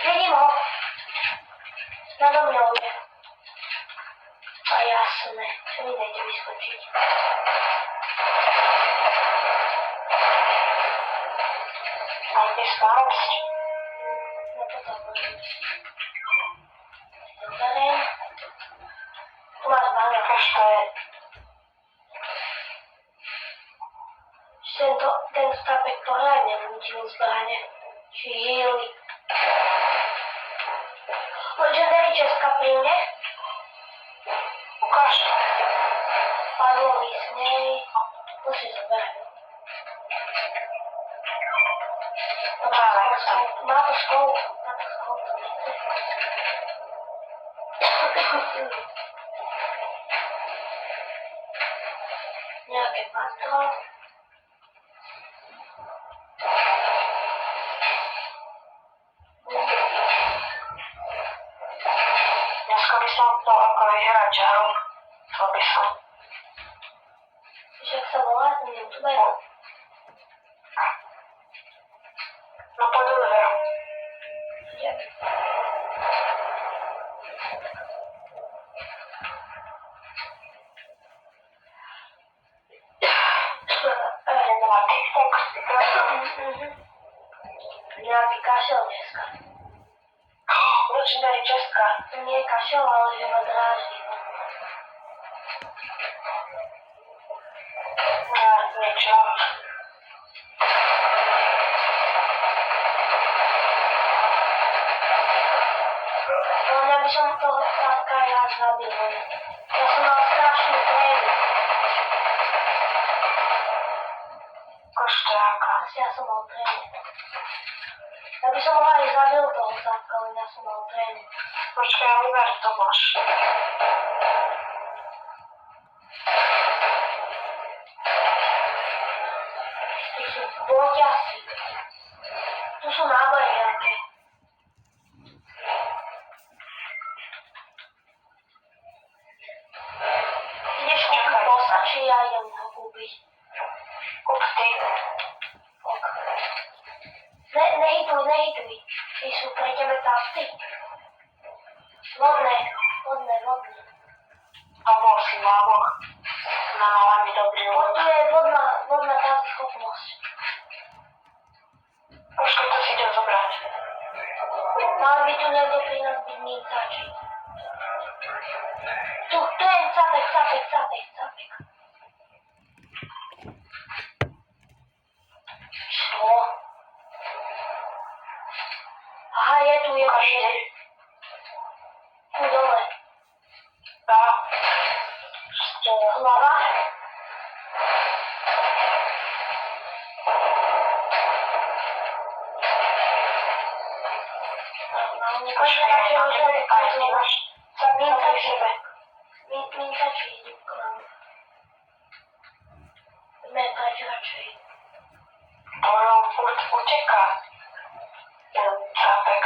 Vidím ho. Nado mňou je. A jasné, čo mi nejde vyskočiť. A kde spávaš? No to tam môže byť. Dobre. Tu máš báno. Až to je. Ten stapek poradne vnúčil zbrane. Či hýli. Legendary česká pri mne. Ukáž. Padlový snej. To si zoberiem. Má to skoup. To nechce. Nejaké patro. Dneska by som chcel ako vyhrať žaru. Chcel by som. Však sa volá ten youtuber. No poď do dveru. Idem. Ideme na TikTok. Nejaký kašel dneska. Legendary česká. Nie kašel, ale že ma dráždi. Niečo. No mňa by som toho tátka aj raz zabil. Ja som mal strašnú trému. Košťáka. Asi ja som mal trému. Ja by som ho aj zabil toho tátka, len ja som mal trému. Počkaj, ja vyber, to máš. Ty sú boťasy. Tu sú náboje nejaké. Ideš kúpiť bossa, či ja idem ho kúpiť? Kúp ty. Ok. Nehituj. Ty sú pre tebe tasty. Vodné. A bol si návok. Na malami dobrý Tu úvod. je vodná táto schopnosť. Počkaj, to si idem zobrať. Mal by tu niekto pri nás byť mincači. Tu je capek. Čo? Aha, je tu. Ukáž kde. Tu dole. Dá. Hlava. Počkaj, ja idem tebe. A ja ty máš. Zabij ho pri sebe. Mincači idú k nám. Poďme preč radšej. Ale on furt uteká. Ten cápek.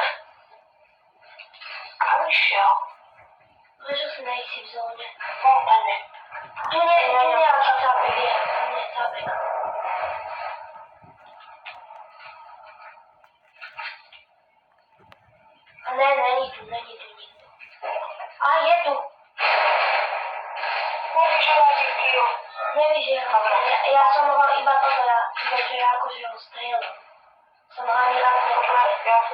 Kam išiel? Prečo si nejsi v zóne? No, pane. Tu nie až cápek je. Tu nie je cápek. A ne, není tu nikto. A je tu. Môžeš hľadiť kill. Nevyžieram. Ja som ho iba toto, že ja akože ho strieľam. Som ho ani raz nepovedal.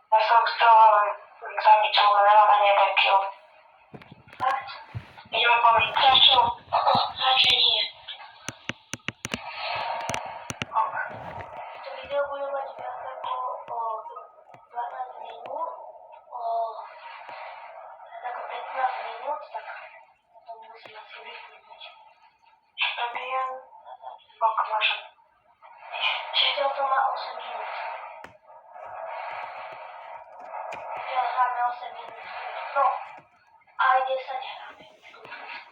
Ja som chcel len zabiť, ale nemám ani jeden kill. Fakt? Ideme povrť. Čo? Radšej nie. Ok. To video bude mať viac ako 12 minút, ako 15 minút, tak to musím asi vypnúť. Zabijem. Ok, môžem. Čiže to má 8 minút. Ja hráme 8 minút. No, aj 10 hráme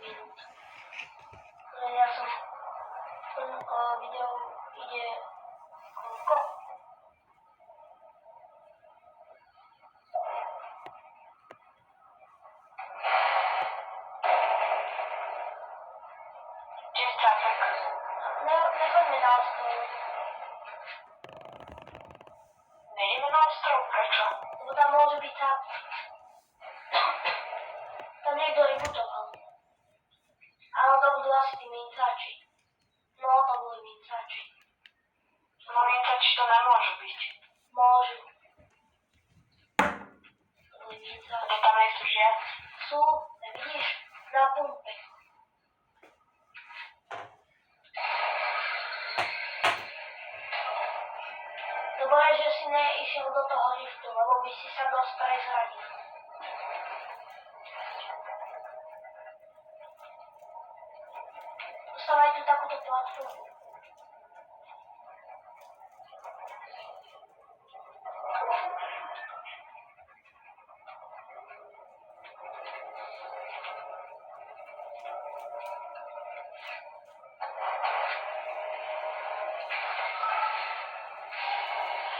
minút. Len ja som video ide koľko? Nechoďme na ostrov. Nejdeme na ostrov? ísť. Môžu. Limnica. Kde tam nechcú žiať. Sú, nevidíš? Na pumpe. Dobre, že si neišiel do toho liftu, lebo by si sa dosť prezradil. Postavaj tu takúto platformu.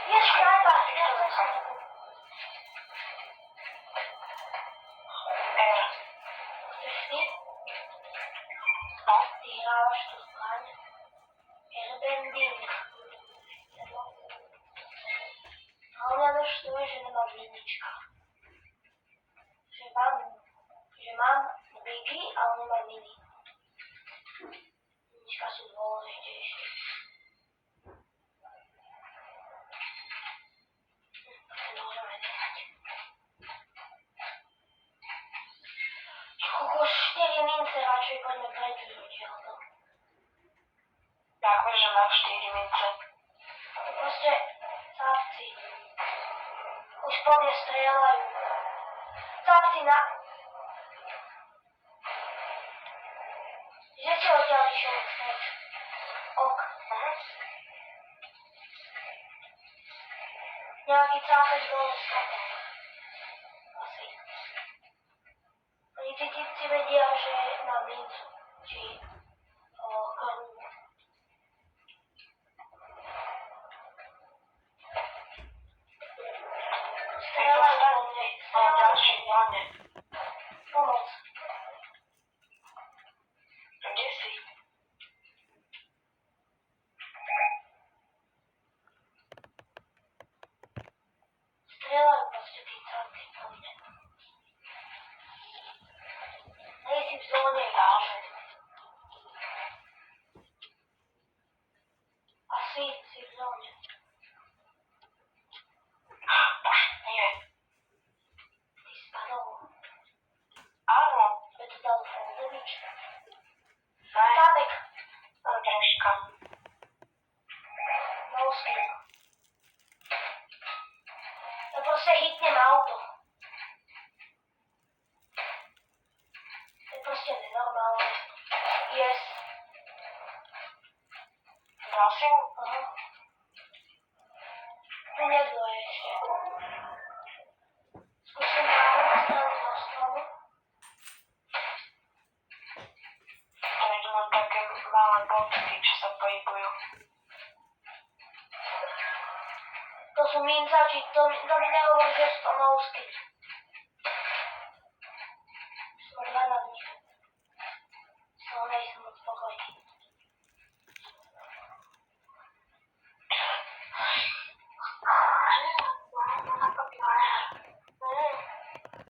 Je škrápa, ja to som nekúpil. Chceš ty? No, Ty hrávaš tú zbraň. Airbending. A mňa doštuje, že nemám vinička. Že mám bigy, ale nemám mini. Vinička sú dôležitejšie. To môžeme nechať. Už 4 mince, radšej poďme preč odtiaľto. jak vieš, že mám 4 mince. To proste chlapci. Už po mne strieľajú. Chlapci na... Že si odtiaľ išiel preč. Ok. Nejaký chlapec dole skapal. Asi. Oni tí typci vedia, že mám mincu. Či korunu. Strieľajú po mne. Ďalší hlavne. Pomoc. Kde si? Strieľajú proste tí chlapci po mne. Nejsi v zóne, Dáže. Asi si v zóne. Nie. Ty spadol. Áno. Sme to dal Fendovič. Ne. Tábek. Troška. No skill. Ja proste hitnem auto. To je proste nenormálne. Yes. Dal si mu? Aha. Tu niekto je ešte. Skúsim náhodou stranu zo stromu. To vidím len také malé boty, čo sa pohybujú. To sú mincači, to mi nehovorí, že sú to no skill.